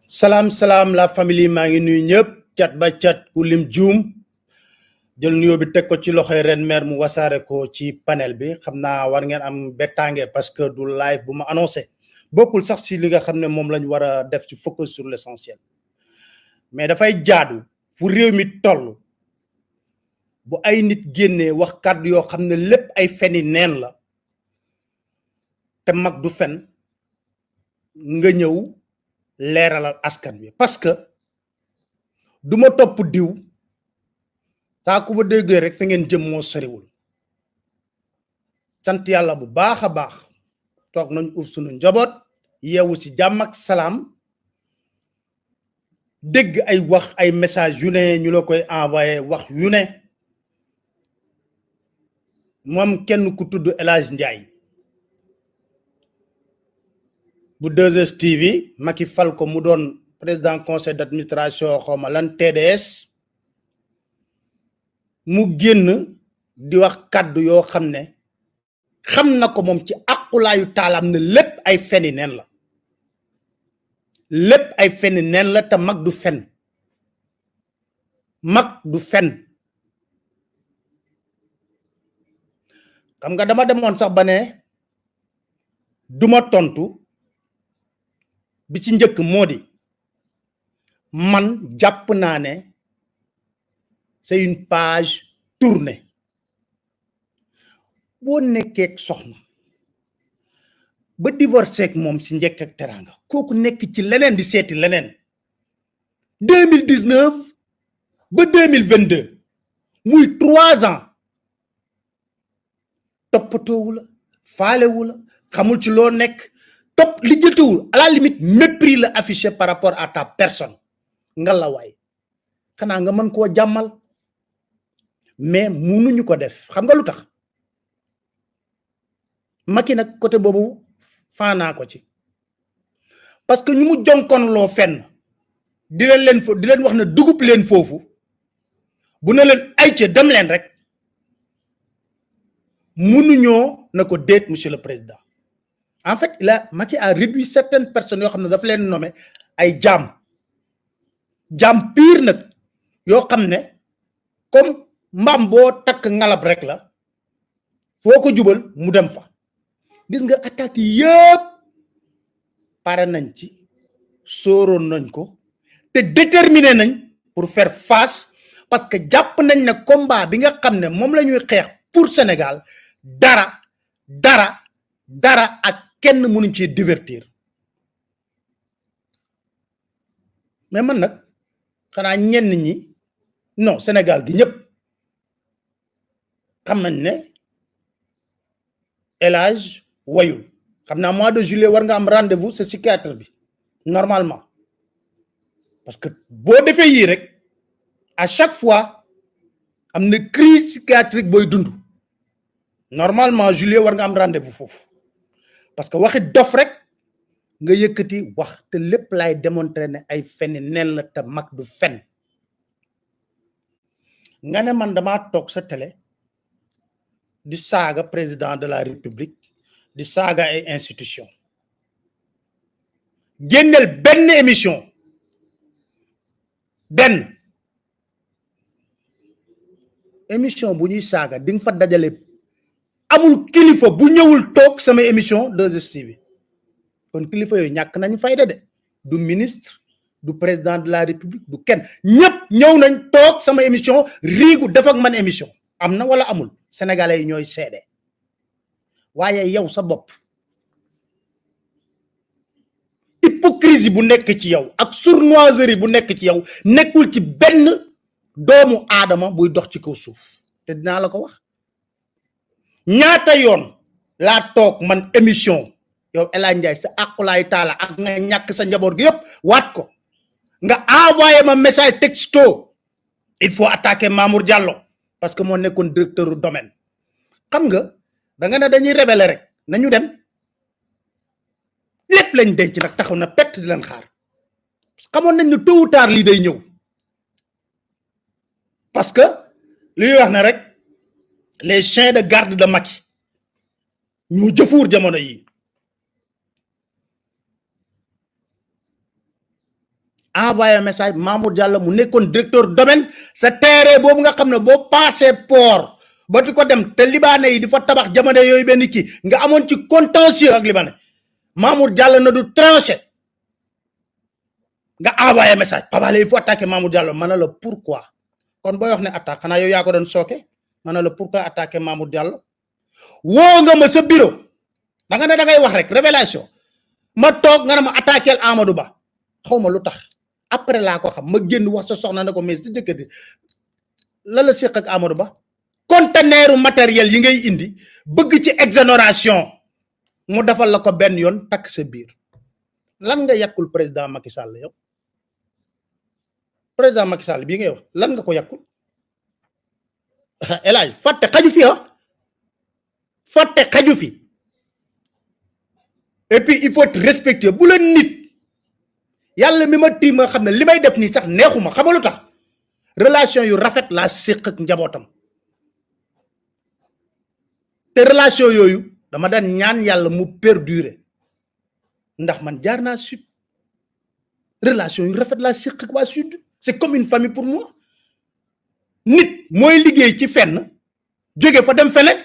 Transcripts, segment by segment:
Salam salam la famille maa ngi nuyu ñëpp cat ba cat ku lim juum jël nuyoo bi teg ko ci loxoy ren mer mu wasaare ko ci panel bi xam naa war ngeen am bettange parce que du live bu ma annoncé bokkul sax si li nga xam ne moom lañ war a def ci focus sur l'essentiel mais dafay jaadu fu réew mi toll bu ay nit génnee wax kàddu yoo xam ne lépp ay feni neen la te mag du fen nga ñëw leeralal askan bi parce que duma topp diw saa ku ba déggee rek fa ngeen jëm moo soriwul sant yàlla bu baax a baax toog nañ uf sunu njaboot yeewu ci jàmm ak salaam dégg ay wax ay message yu ne ñu la koy envoyé wax yu ne moom kenn ku tudd El Hadj Ndiaye bu 2STV Macky fal ko mu doon président conseil d'administration xawma lan TDS mu génn di wax kàddu yoo xam ne xam na ko moom ci aqulaayu taalam ne lépp ay feni neen la lépp ay feni neen la te mag du fen mag du fen xam nga dama demoon sax ba ne duma tontu bi ci njëkk moo di man jàpp naa ne c'est une page tournée boo nekkee soxna ba divorcé ak moom ci njëkk ak teraanga kooku nekk ci leneen di seeti leneen 2019 ba 2022 muy 3 ans toppatoowu la faalewu la xamul ci loo nekk top li jëtuwul à la limite mépris la affiché par rapport à ta personne nga la waay xanaa nga mën koo jàmmal mais munuñu ko def xam nga lu tax Macky nag côté boobu faanaa ko ci parce que ñu mu jonkon loo fenn di leen wax ne dugub leen foofu bu na leen ay ca dem leen rek munuñoo na ko déet monsieur le président en fait Macky a réduit certaines personnes yoo xam ne dafa leen nommé ay jaam pire nag yoo xam ne comme mbaam boo takk ngalab rek la foo ko jubal mu dem fa gis nga attaques yi yëpp pare nañ ci sóoroon nañ ko te déterminé nañ pour faire face parce que jàpp nañ ne combat bi nga xam ne moom la ñuy xeex pour Sénégal dara ak kenn mënuñ ci divertir mais man nag xanaa ñenn ñi non Sénégal gi ñëpp xam nañ ne El Hadj wayul xam naa mois de juillet war nga am rendez-vous c'est psychiatre bi normalement parce que boo defee yii rek à chaque fois am na crise psychiatrique booy dund normalement juillet war nga am rendez-vous foofu parce que waxi dof rek nga yëkkati wax te lépp lay démontrer ne ay feni neen la te mag du fen nga ne man dama toog sa télé di saaga président de la république di saaga ay institution génneel benn émission bu ñuy saaga di nga fa dajale amul kilifa bu ñëwul toog sama émission 2STV kon kilifa yooyu ñàkk nañu fayda de du ministre du président de la république du kenn ñëpp ñëw nañ toog sama émission riigu def ak man émission am na wala amul sénégalais yi ñooy seede waaye yow sa bopp hypocrisie bu nekk ci yow ak sournoiserie bu nekk ci yow nekkul ci benn doomu aadama buy dox ci kaw suuf te dinaa la ko wax ñaata yoon laa toog man émission yow El Hadj Ndiaye sa aqulaay taala ak nga ñàkk sa njaboot gi yëpp waat ko nga envoyé ma message texto il faut attaquer Mamour Diallo parce que moo nekkoon directeur du domaine xam nga da nga ne dañuy révéler rek nañu dem lépp lañ denc nag taxaw na pett di leen xaar xamoon nañ ne tôt ou tard lii day ñëw parce que li wax na rek les chiens de garde de Macky ñu jëfuur jamono yi envoyé message Mamour Diallo mu nekkoon directeur domaine sa terrain boobu nga xam ne boo passé port ba di ko dem te libanais yi di fa tabax jamono yooyu benn kii nga amoon ci contentieux ak libanais Mamour Diallo na du tranché nga envoyé message Pape Alé il faut attaquer Mamour Diallo ma ne la pourquoi kon booy wax ne attaque xanaa yow yaa ko doon sooke ma ne la pourquoi attaquer Mamour Diallo woo nga ma sa bureau da nga ne da ngay wax rek révélation ma toog nga ne ma attaquer Amadou Ba xaw ma lu tax après laa ko xam ma génn wax sa soxna ne ko mais si jëkkër la la séq ak Amadou Ba conteneur matériel yi ngay indi bëgg ci exonération mu defal la ko benn yoon takk sa biir lan nga yàkkul président Macky Sall yow président Macky Sall bii ngay wax lan nga ko yàkkul elay fàtte xaju fi fàtte xaju fi et puis il faut être respectueux bu la nit yàlla mi ma tiim nga xam ne li may def nii sax neexuma xam nga lu tax relation yu rafet laa séq ak njabootam te relation yooyu dama daan ñaan yàlla mu perdurer ndax man jaar naa sud relation yu rafet laa séq ak waa sud c'est comme une famille pour moi nit mooy liggéey ci fenn jóge fa dem feneen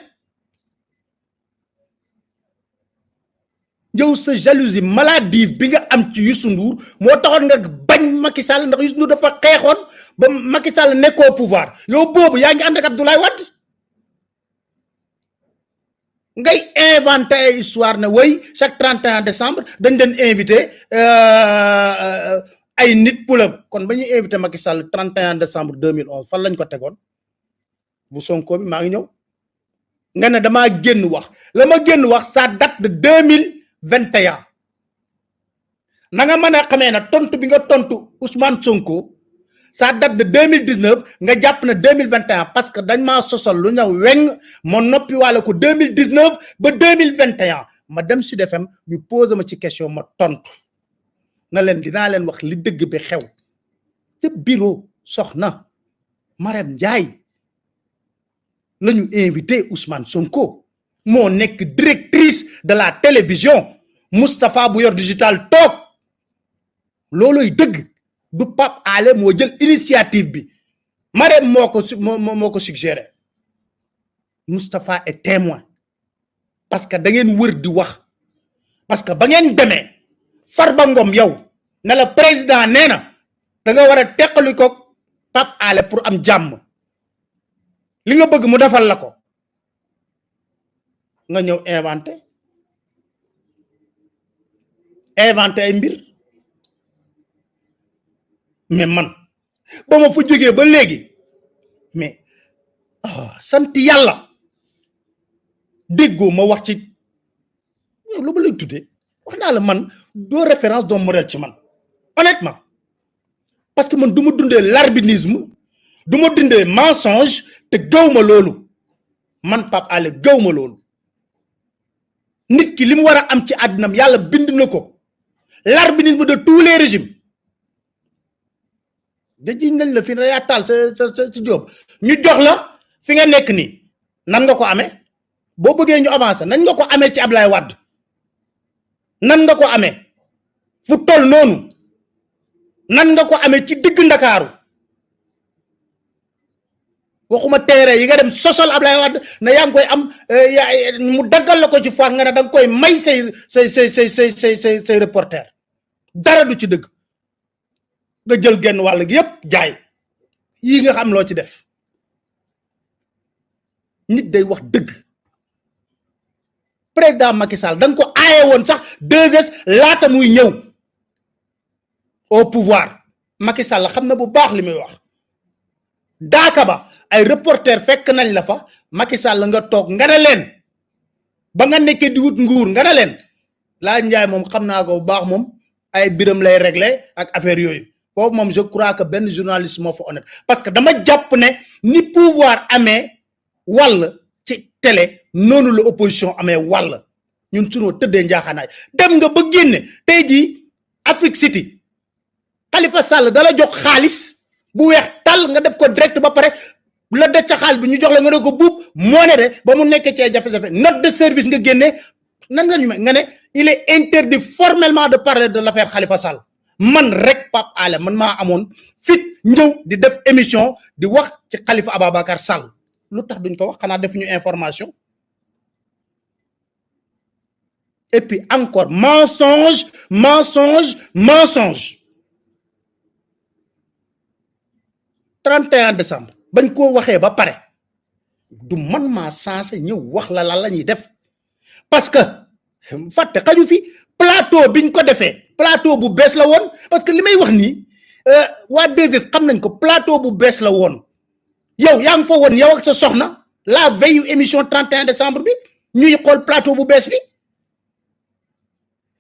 yow sa jalousie maladive bi nga am ci Youssou Ndour moo taxoon nga bañ Macky Sall ndax Youssou Ndour dafa xeexoon ba Macky Sall nekkoo pouvoir yow boobu yaa ngi ànd ak Abdoulaye Wade ngay inventé ay histoire ne way chaque 31 décembre dañ leen invité ay nit pour kon ba ñuy invité Macky Sall 31 décembre 2011 fan lañ ko tegoon bu Sonko bi maa ngi ñëw nga ne damaa génn wax la ma génn wax ça date de 2021 na nga mën a xamee ne tontu bi nga tontu Ousmane Sonko ça date de 2019 nga jàpp na 2021 parce que dañ maa sosal lu ñëw weng ma noppi wàlla ko 2019 ba 2021 ma dem Sud FM ñu posé ma ci question ma tontu na leen dinaa leen wax li dëgg bi xew ci bureau soxna Marème Ndiaye la ñu invité Ousmane Sonko moo nekk directrice de la télévision Moustapha bu yor digital toog looloy dëgg du Pape Alé moo jël initiative bi Marème moo ko suggéré Moustapha est témoin parce que da ngeen wër di wax parce que ba ngeen demee Farba Ngom yow ne la président nee na da nga war a teqali ko Pape Alé pour am jàmm li nga bëgg mu defal la ko nga ñëw inventé ay mbir mais man ba ma fa jógee ba léegi mais sant yàlla déggoo ma wax ci lu ba lay tuddee wax naa la man doo référence doo modèle ci man honnêtement parce que man du ma dundee l'arbinisme du ma dundee mensonge te gaw ma loolu man Pape Alé gaw ma loolu nit ki li mu war a am ci àddinam yàlla bind na ko l'arbinisme de tous les régimes daji nañ la fi na yaa taal sa jóob ñu jox la fi nga nekk nii nan nga ko amee boo bëggee ñu avancer nan nga ko amee ci Ablaye Wade nan nga ko amee fu toll noonu nan nga ko amee ci digg Ndakaaru waxuma teere yi nga dem sosol Ablaye Wade na yaa ngi koy am mu daggal la ko ci fois nga ne danga koy may say reporter dara du ci dëgg nga jël genn wàll gi yépp jaay yii nga xam loo ci def nit day wax dëgg président Macky Sall da nga ko aaye woon sax 2S laata muy ñëw au pouvoir Macky Sall xam na bu baax li muy wax daaka ba ay reporter fekk nañ la fa Macky Sall nga toog nga ne leen ba nga nekkee di wut nguur nga ne leen laa njaay moom xam naa ko bu baax moom ay biram lay régler ak affaire yooyu foofu moom je crois que benn journaliste moo fa honnête parce que dama jàpp ne ni pouvoir amee wàll ci télé noonu la opposition amee wàll ñun sunoo tëddee njaaxaanaay dem nga ba génne tey jii Afrique City Khalifa Sall dala jox xaalis bu weex tal nga def ko direct ba pare la des ca xaalis bi ñu jox la nga ne ko buub moo ne de ba mu nekkee ci jafe-jafe note de service nga génne nan nga ñu nga ne il est interdit formellement de parler de l'affaire Khalifa Sall man rek Pape Alé man maa amoon fit ñëw di def émission di wax ci Khalifa Ababacar Sall lu tax duñ ko wax xanaa def ñu information. Et puis encore mensonge 31 décembre bañ ko waxee ba pare du man maa censé ñëw wax la lan la ñuy def parce que fàtte xaju fi plateau biñ ko defee plateau bu bees la woon parce que li may wax nii waa 2S xam nañ ko plateau bu bees la woon yow yaa ngi fa woon yow ak sa soxna la veille émission 31 décembre bi ñuy xool plateau bu bees bi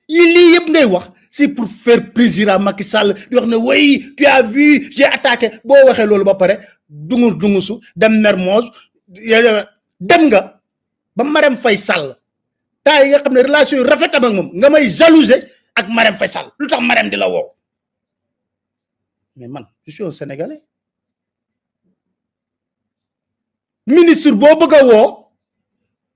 yi lii yëpp ngay wax c'est pour faire plaisir à Macky Sall di wax ne oui tu as vu j'ai attaqué boo waxee loolu ba pare dungusu dem Mermoz dem nga ba Marème Faye Sall taa yi nga xam ne relation yu rafet ak moom nga may jalouser ak Marème Faye Sall lu tax Marème di la woo mais man je suis un Sénégalais ministre boo bëgg a woo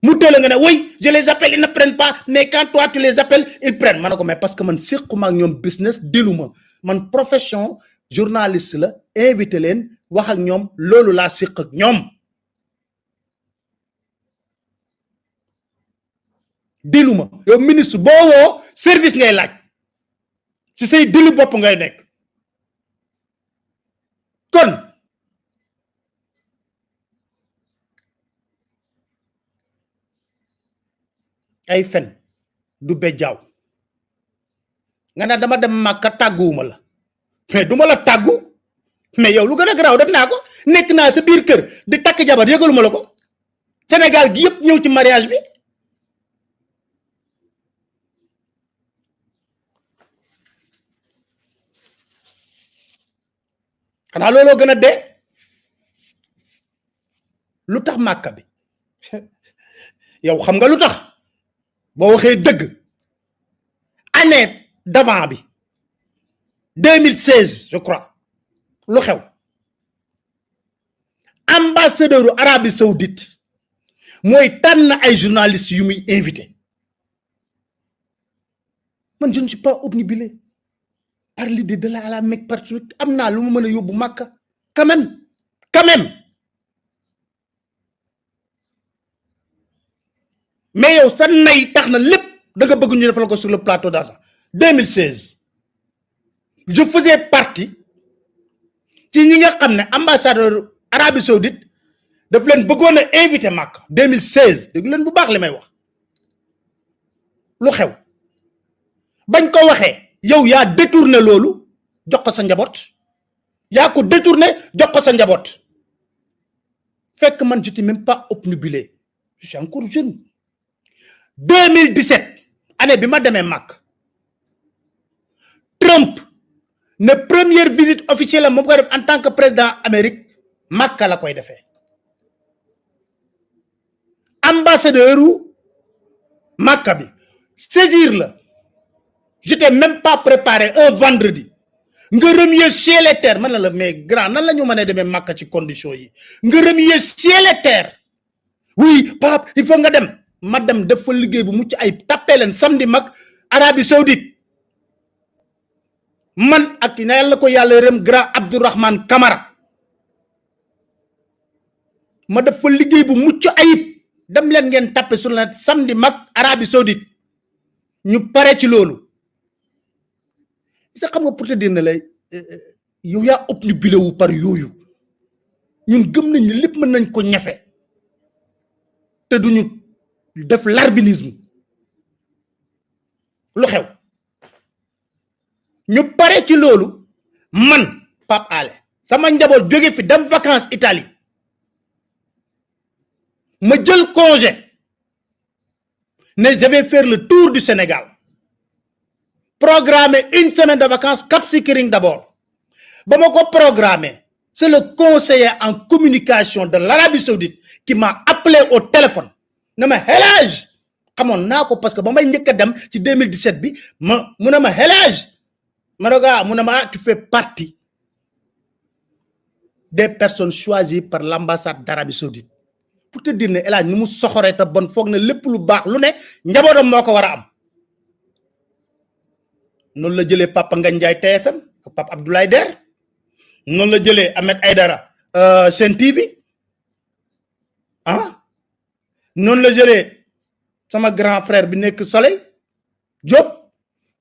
mu teel nga ne oui je les appelle ils ne prennent pas mais quand toi tu les appelles ils prennent ma ne ko mais parce que man séquma ak ñoom business diluma man profession journaliste la invité leen wax ak ñoom loolu laa séq ak ñoom diluma yow ministre boo woo service ngay laaj ci say dilu bopp ngay nekk kon ay fen du bejjaaw nga ne dama dem Màkka tàgguwuma la mais duma la tàggu mais yow lu gën a garaaw def naa ko nekk naa sa biir kër di takk jabar yëgaluma la ko Sénégal gi yëpp ñëw ci mariage bi xanaa looloo gën a dee lu tax Màkka bi yow xam nga lu tax boo waxee dëgg année d'avant bi 2016 je crois lu xew ambassadeur Arabie Saoudite mooy tànn ay journalistes yu muy invité man je ne suis pas obnubilé par l'idée de la Mecque patriotique am naa lu mu mën a yóbbu Makka quand même mais yow sa nay tax na lépp da nga bëgg ñu defal ko sur le plateau d'argent 2016 je faisais partie ci ñi nga xam ne ambassadeur Arabie Saoudite daf leen bëggoon a invité Makka 2016 dégg leen bu baax li may wax lu xew bañ ko waxee yow yaa détourné loolu jox ko sa njaboot yaa ko détourné jox ko sa njaboot fekk man j'étais même pas obnubilé je suis encore jeune 2017 année bi ma demee Makka Trump ne première visite officielle la moom koy def en tant que président Amérique Makka la koy defee ambassadeur u Makka bi saisir la j'étais même pas préparé un vendredi nga remuer ciel et terre man la mais grand nan la ñu mën a demee Makka ci condition yi nga remuer ciel et terre oui Pape il faut nga dem ma dem def fa liggéey bu mucc ay tappee leen samedi mag Arabie Saoudite man ak na yàlla ko yàlla rem grand Abdourahmane Camara ma def fa liggéey bu mucc ayib dem leen ngeen tappe sur la samedi mag Arabie Saoudite ñu pare ci loolu sa xam nga pour te dire ne lay yow yaa obnubilé wu par yooyu ñun gëm nañ ne lépp mën nañ ko ñafe te duñu def l'arbinisme lu xew ñu pare ci loolu man Pape Alé sama njaboot jóge fi dem vacances Italie ma jël congé ne je vais faire le tour du Sénégal programmer une semaine de vacances Cap Skirring d'abord ba ma ko programmer c'est le conseiller en communication de l'Arabie Saoudite qui m'a appelé au téléphone ne ma El Hadj xamoon naa ko parce que ba may njëkk a dem ci 2017 bi mu ne ma El Hadj ma ne ko mu ne ma tu fais partie des personnes choisies par l'ambassade d'Arabie Saoudite pour te dire ne El Hadj ni mu soxoree te bon foog na lépp lu baax lu ne njabootam moo ko war a am non la jëlee Papa Ngagne Ndiaye TFM ak Papa Abdoulaye Der non la jëlee Ahmed Aïdara Sen TV ah non la jëlee sama grand frère bi nekk Soleil Diop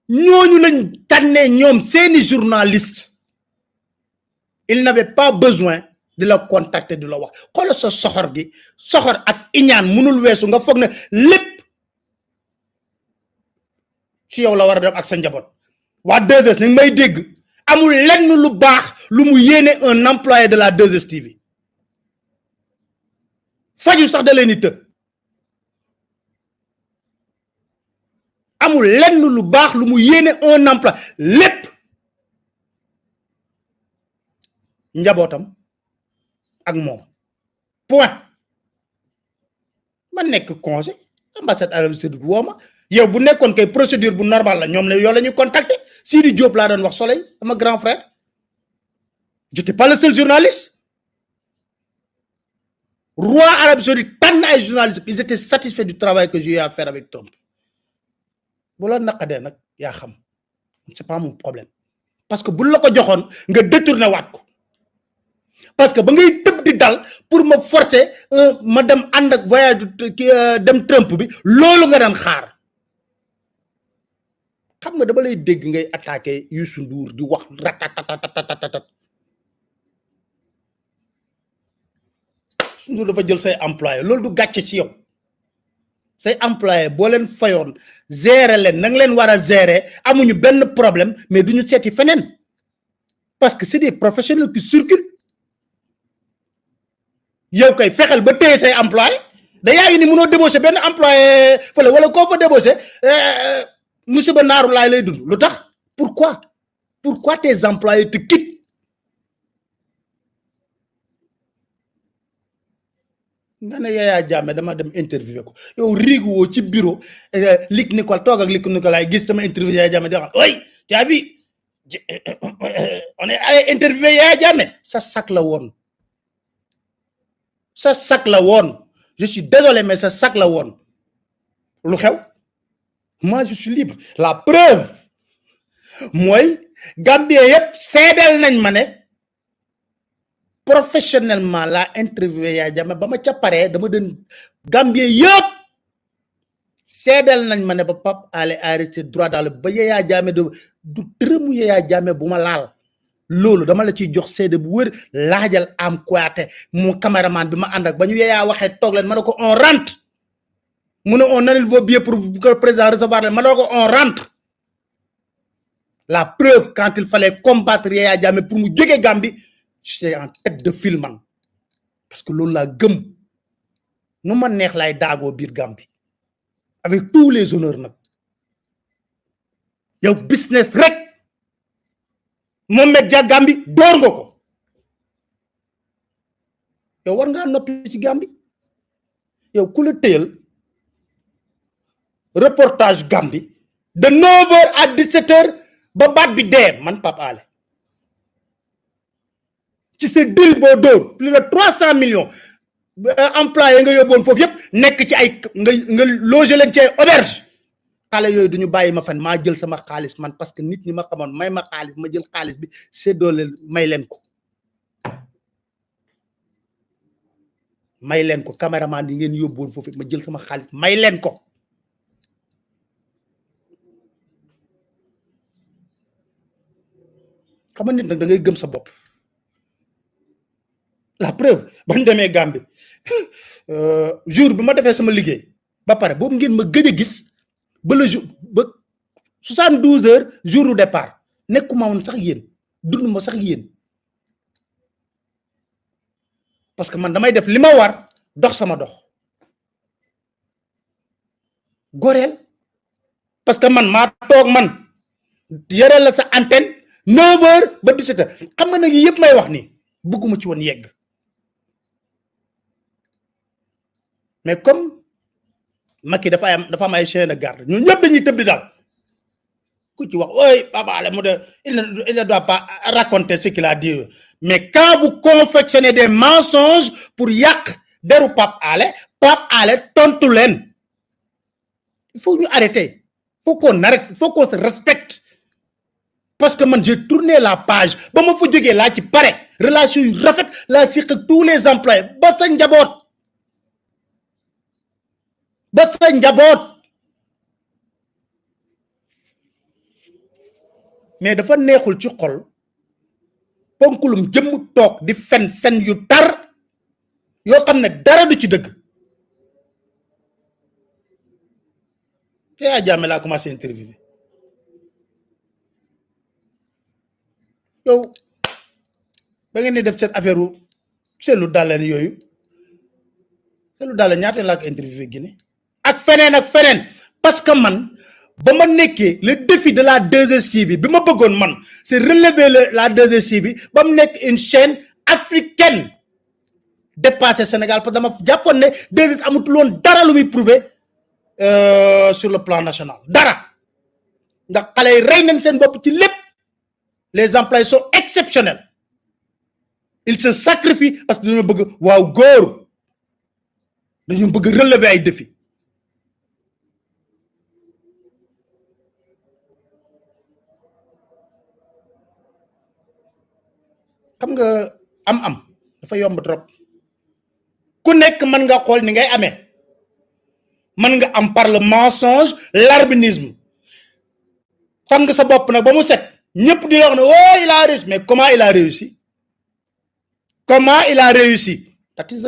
ñooñu lañ tànnee ñoom seeni journaliste il n'avait pas besoin de la contacter de la wax xoolal sa soxor gi soxor ak iñaan mënul weesu nga foog ne lépp ci yow la war a dem ak sa njaboot waa 2S nag may dégg amul lenn lu baax lu mu yéene un employé de la 2STV faju sax da leen di të amul lenn lu baax lu mu yéene un emploi lépp njabootam ak moom point ma nekk congé ambassade Arabie Saoudite woo ma yow bu nekkoon kay procédure bu normal la ñoom la yoo la ñuy contacter Sidi Diop laa doon wax Soleil sama grand frère j'étais pas le seul journaliste roi Arabie Saoudite tànn ay journalistes ils étaient satisfaits du travail que j'ai eu à faire avec Trump bu la naqadee nag yaa xam c'est pas mon problème parce que bu la ko joxoon nga détourné waat ko parce que ba ngay tëb di dal pour ma forcer ma dem ànd ak voyage dem Trump bi loolu nga daan xaar xam nga dama lay dégg ngay attaqué Youssou Ndour di wax ratatatatatatatat Youssou Ndour dafa jël say employé loolu du gàcce ci yow say employé boo leen fayoon gérer leen na nga leen war a gérer amuñu benn problème mais duñu seeti feneen parce que c'est des professionnels qui circulent yow kay fexeel ba téye say employé da yaa ngi ni mënoo débaucher benn employé fële wala koo fa débaucher musiba naaru laay lay dund lu tax pourquoi tes employés te quittent nga ne Yaya Jammeh dama dem interviewer ko yow riigu woo ci bureau Luc Nicolaï toog ak Luc Nicolaï gis sama interview Yaya Jammeh di wax oui tu as vu on est allé interviewer Yaya Jammeh sa sac la woon sa sac la woon je suis désolé mais sa sac la woon lu xew moi je suis libre la preuve mooy Gambien yépp seedeel nañ ma ne professionnellement la interviewé Yaya Jammeh ba ma ca paree dama doon Gambien yëpp seedeel nañ ma ne ba Pape Alé arrêté droit dans le ba Yaya Jammeh du tërëmu Yaya Jammeh bu ma laal loolu dama la ciy jox seede bu wër laajal am Kouyaté mu caméraman bi ma ànd ak ba ñu Yaya waxee toog leen ma ne ko on rentre mu ne on annule vos billets pour que le président recevoir leen ma ne ko on rentre la preuve quand il fallait combattre Yaya Jammeh pour mu jóge Gambie j'étais en tête de file man parce que loolu laa gëm nu ma neex laay daagoo biir Gambie avec tous les honneurs nag yow business rek Mohamed Dia Gambie door nga ko yow war ngaa noppi ci Gambie yow ku la téyal reportage Gambie de 9h à 17h ba baat bi dee man Pape Alé ci sa dil boo dóor plus de 300 millions employé nga yóbboon foofu yëpp nekk ci ay nga loger leen ci ay auberge xale yooyu duñu bàyyi ma fan maa jël sama xaalis man parce que nit ñi ma xamoon may ma xaalis ma jël xaalis bi séddoo leen may leen ko caméraman yi ngeen yóbboon foofu ma jël sama xaalis may leen ko xam nga nit nag da ngay gëm sa bopp la preuve bañ demee Gambie jour bi ma defee sama liggéey ba pare boobu ngeen ma gëj a gis ba le jour ba 72 heures jour du départ nekkuma woon sax yéen dund ma sax yéen parce que man damay def li ma war dox sama dox goreel parce que man maa toog man yore la sa antenne 9 heures ba 17 heures xam nga nag yi yëpp may wax nii bëgguma ci woon yegg mais comme Macky dafa am ay chien de garde ñun ñëpp dañuy tëb di daal ku ci wax ooy Pape Alé mu de il ne doit pas raconter ce qu'il a dit mais quand vous confectionnez des mensonges pour yàq deru Pape Alé tontu leen il faut ñu arrêter faut qu'on arrête il faut qu'on se respecte parce que man j'ai tourné la page ba ma fa jógee laa ci pare relation yu rafet laa siq ak tous les employés ba sa njaboot mais dafa neexul ci xol ponkulum jëmm toog di fen yu tar yoo xam ne dara du ci dëgg. Yaya Jammeh laa commencé interview yow ba ngeen di def seen affaire seetlu dàlleen yooyu seetlu dàlleen ñaata laa ko interviewé Guinée ak feneen parce que man ba ma nekkee le défi de la 2STV bi ma bëggoon man c'est relever la 2STV ba mu nekk une chaîne africaine dépassé Sénégal parce que dama jàppoon ne 2S amatul woon dara lu muy prouver sur le plan national dara ndax xale yi rey nañ seen bopp ci lépp les employés sont exceptionnels ils se sacrifient parce que dañoo bëgg waaw góor dañoo bëgg relever ay défis xam nga am dafa yomb trop ku nekk mën nga xool ni ngay amee mën nga am par le mensonge l'arbinisme xam nga sa bopp nag ba mu set ñëpp di wax ne oh il a réussi mais comment il a réussi that is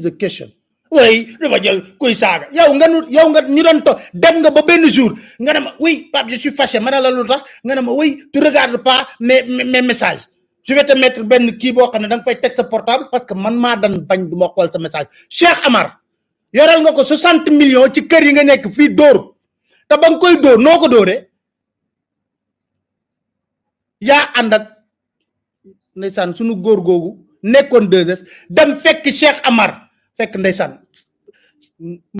the question oui dama jël kuy saaga yow nga ñu doon to dem nga ba benn jour nga ne ma oui Pape je suis fâché ma ne la lu tax nga ne ma oui tu regardes pas mes messages je vais te mettre benn kii boo xam ne da nga fay teg sa portable parce que man maa dan bañ du ma xool sa message Cheikh Amar yoral nga ko 60 millions ci kër yi nga nekk fii dóor te ba nga koy dóor noo ko dóoree yaa ànd ak ndeysaan suñu góor googu nekkoon 2S dem fekk Cheikh Amar fekk ndeysaan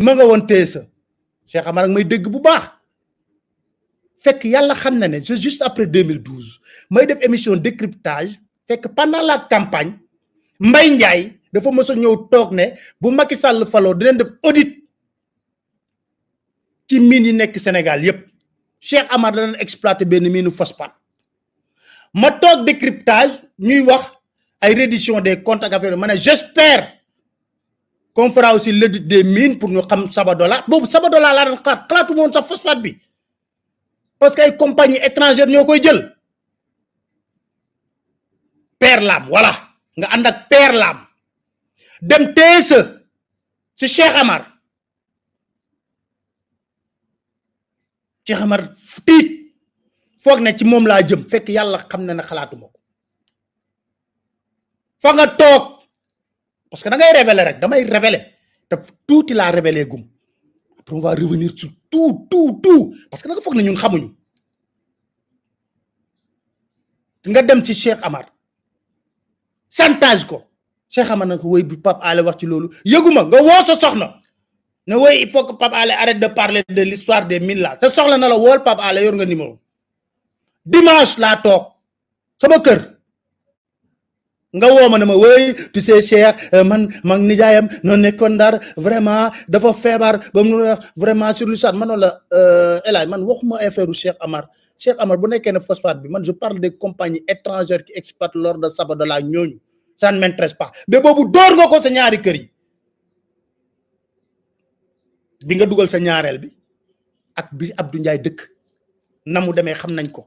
ma nga woon téye sa Cheikh Amar ak may dégg bu baax fekk yàlla xam na ne c'est juste après 2012 may def émission décryptage fekk pendant la campagne Mbaye Ndiaye dafa mës a ñëw toog ne bu Macky Sall faloo dinañ def audit ci mine yi nekk Sénégal yépp Cheikh Amar danañ exploiter benn mine phosphate ma toog décryptage ñuy wax ay reddition des comptes ak affaire ma ne j'espère qu'on fera aussi l'audit des mines pour ñu xam Sabadola boobu Sabadola laa doon xalaatu moon sax phosphate bi parce que ay compagnie étrangère ñoo koy jël Père Lam voilà nga ànd ak Père Lam dem TSE ci Cheikh Amar tiit foog ne ci moom laa jëm fekk yàlla xam na ne xalaatuma ko fa nga toog parce que da ngay révéler rek damay révéler te tuuti laa révéler gum après on va revenir sur tout parce que da nga foog ne ñun xamuñu nga dem ci Cheikh Amar chantage ko Cheikh Amar na ko woy bi Pape Alé wax ci loolu yëguma nga woo sa soxna ne woy il faut que Pape Alé arrête de parler de l'histoire des mines là sa soxla na la wool Pape Alé yor nga numéro dimanche laa toog sama kër nga woo ma ne ma woy tu sais Cheikh man nijaayam noonu nekkoon Ndar vraiment dafa feebar ba mu vraiment sur l'histoire man la Elay man waxuma affaire Cheikh Amar bu nekkee ne phosphate bi man je parle des compagnies étrangères qui exploitent l'or de Sabadola ñooñu ça ne m'intéresse pas mais boobu door nga ko sa ñaari kër yi bi nga dugal sa ñaareel bi ak bi Abdou Ndiaye dëkk na mu demee xam nañ ko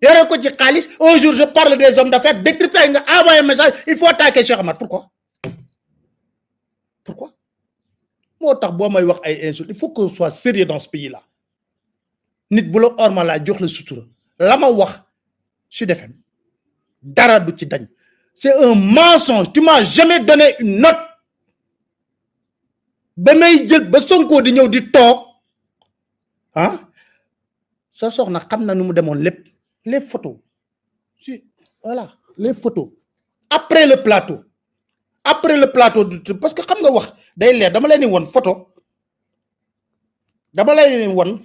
yore ko ci xaalis un jour je parle des hommes d'affaires décrypté nga envoyé un message il faut attaquer Cheikh Amar pourquoi moo tax boo may wax ay insultes il faut qu'on soit sérieux dans ce pays là nit bu la orma laa jox la sutura la ma wax Sud FM dara du ci dañ c'est un mensonge tu m'as jamais donné une note ba may jël ba Sonko di ñëw di toog sa soxna xam na nu mu demoon lépp les photos voilà les photos après le plateau parce que xam nga wax day leer dama leen di won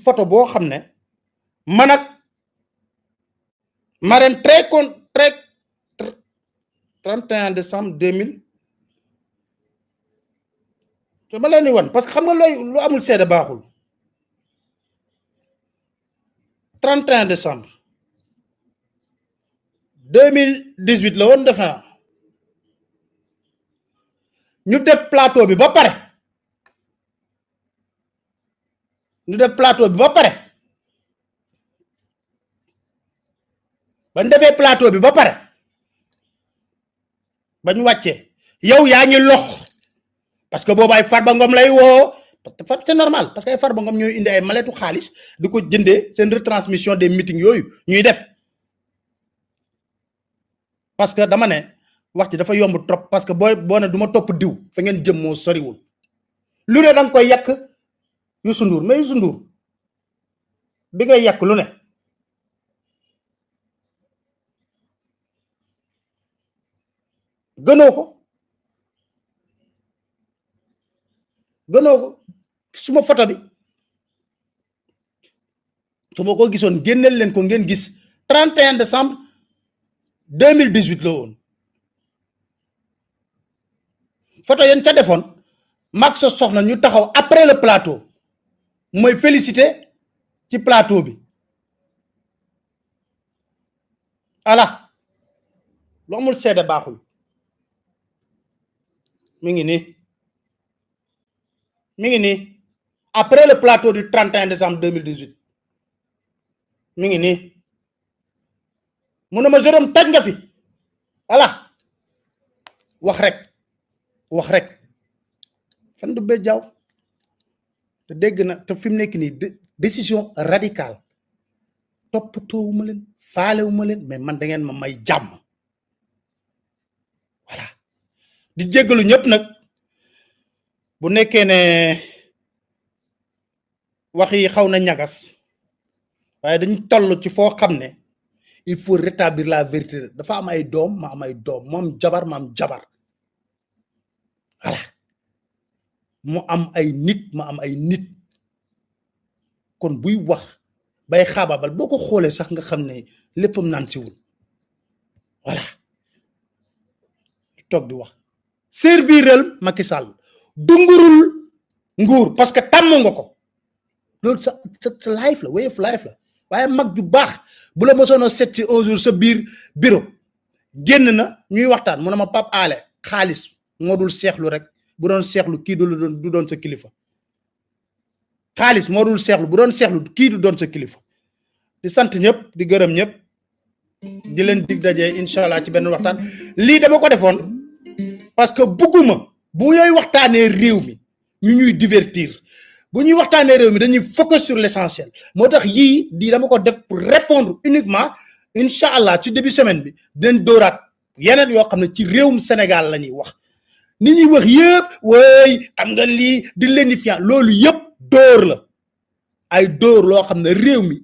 photo boo xam ne man ak Marème très 31 décembre 2000 dama leen di won parce que xam nga lu amul seede baaxul 31 décembre 2018 la woon defe naa ñu def plateau bi ba pare bañ defee plateau bi ba pare bañ wàccee yow yaa ngi lox parce que boobu ay Farba Ngom lay woo c'est normal parce que ay Farba Ngom ñooy indi ay maletu xaalis di ko jëndee seen retransmission des meetings yooyu ñuy def parce que dama ne wax ci dafa yomb trop parce que boo ne du ma topp diw fa ngeen jëm moo soriwul lu ne danga koy yàq Youssou Ndour mais Youssou Ndour bi ngay yàq lu ne gënoo ko suma photo bi su ma ko gisoon génneel leen ko ngeen gis 31 décembre 2018 la woon photo yéen ca defoon mag sa soxna ñu taxaw après le plateau mooy félicité ci plateau bi ala lu amul seede baaxul mi ngi nii après le plateau du 31 décembre 2018 mi ngi nii mu ne ma Jérôme taj nga fi ala wax rek fan du be jaaw te dégg na te fi mu nekk nii décision radicale toppatoowuma leen faalewuma leen mais man da ngeen ma may jàmm voilà di jéggalu ñëpp nag bu nekkee ne wax yi xaw na ñagas waaye dañ toll ci foo xam ne il faut rétablir la vérité dafa am ay doom ma am ay doom mu am jabar ma am jabar voilà mu am ay nit ma am ay nit kon buy wax bay xaabaabal boo ko xoolee sax nga xam ne léppam naan siwul voilà toog di wax serviral Macky Sall dungurul nguur parce que tàmm nga ko loolu sa life la way of life la waaye mag ju baax bu la mosoon a seet ci un jour sa biir bureau génn na ñuy waxtaan mu ne ma Pape Alé xaalis moo dul seexlu rek bu doon seexlu kii du doon sa kilifa xaalis moo dul seexlu bu doon seexlu kii du doon sa kilifa di sant ñëpp di gërëm ñëpp di leen dig daje incha allah ci benn waxtaan lii dama ko defoon parce que bugguma bu ñuy waxtaanee réew mi ñu ñuy divertir bu ñuy waxtaanee réew mi dañuy focus sur l'essentiel moo tax yii di dama ko def pour répondre uniquement incha allah ci début semaine bi dinañ dóoraat yeneen yoo xam ne ci réewum Sénégal la ñuy wax ni ñuy wax yëpp way xam nga lii di lénifiant loolu yëpp dóor la ay dóor loo xam ne réew mi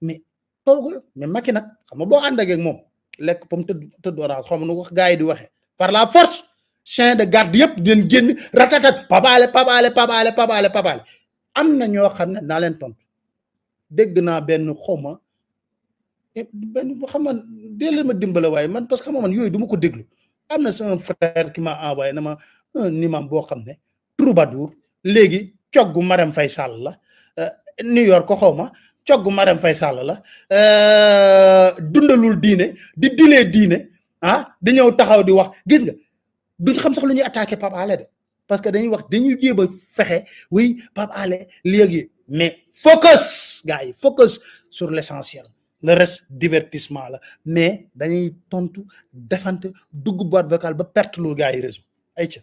mais toogul mais Macky nag xam nga boo ànd ak moom lekk pam tëdd orange xaw ma nu wax gars yi di waxee par la force chien de garde yëpp dinañ génn ratatat Pape Alé am na ñoo xam ne naa leen tontu dégg naa benn xawma benn xam man dee ma dimbale waaye man parce que xam man yooyu du ma ko déglu am na sama frère qui m'a envoyé na ma un imam boo xam ne troubadour léegi coggu Marème Faye Sall la New York ko xaw ma coggu Marème Faye Sall la dundalul diine di dilee diine di ñëw taxaw di wax gis nga duñ xam sax lu ñuy attaqué Pape Alé de parce que dañuy wax dañuy jéem a fexe oui Pape Alé léegi mais focus gars yi focus sur l'essentiel le reste divertissement la mais dañuy tontu defante dugg boîte vocale ba perte lu gars yi réseau ay ca